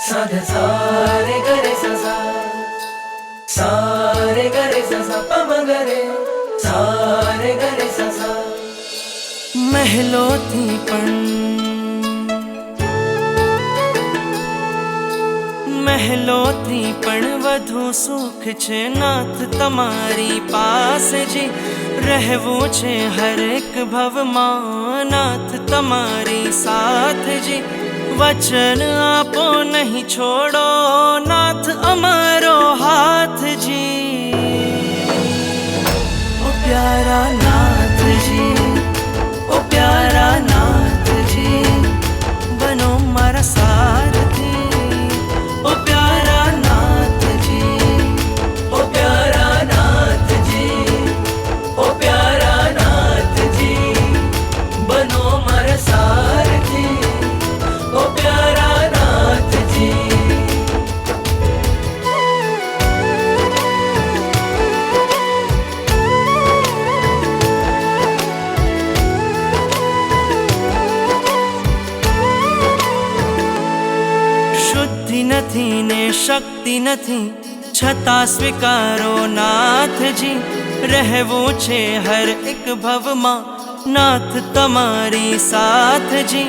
साध सारे गरे सा सारे गरे सा पम गरे सारे गरे सा મહેલોથી પણ વધુ સુખ છે નાથ તમારી પાસે જી રહેવું છે હરેક ભવમાં નાથ તમારી સાથ જી વચન આપો નહીં છોડો નાથ અમારો હાથ જી ઓ પ્યારા નાથજી ઓ પ્યારા નાથજી બનો મારા સારથી ઓ પ્યારા નાથજી ओ प्यारा नाथ जी ओ प्यारा नाथ जी बनो मर सारथी ओ प्यारा नाथ जी શુદ્ધિ નથી ને શક્તિ નથી છતાં સ્વીકારો નાથજી રહેવું છે હર એક ભવમાં નાથ તમારી સાથજી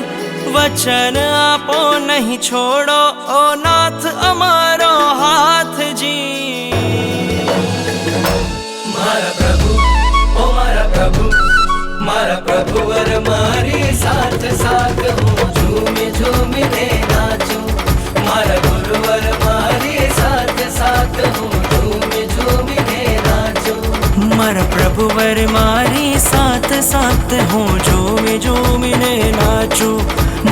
વચન આપો નહીં છોડો ઓ નાથ અમારો હાથજી मारा प्रभु ओ मारा प्रभु वर मारी साथ साथ हूँ झूमी झूमी ने नाचूं मारा गुरुवर मारी साथ साथ हूँ झूमी झूमी ने नाचूं મારા પ્રભુવર મારી સાથ સાથ હું ઝૂમી ઝૂમીને નાચું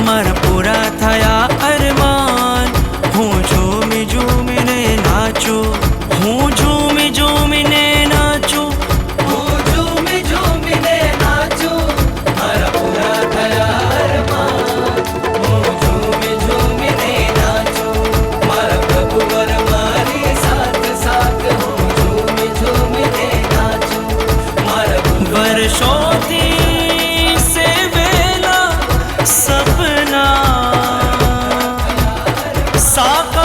મારા પૂરા થયા અરમાન હું ઝૂમી ઝૂમીને નાચું હું ઝૂમી ઝૂમીને નાચું હું ઝૂમી ઝૂમી ને નાચું મારા પૂરા થયા અરમાન હું ઝૂમી ઝૂમી ને નાચું મારા પ્રભુવર મારી સાથ સાથ હું ઝૂમી ઝૂમી ને નાચું મારા વર્ષોથી સેવેલા સપના સાકાર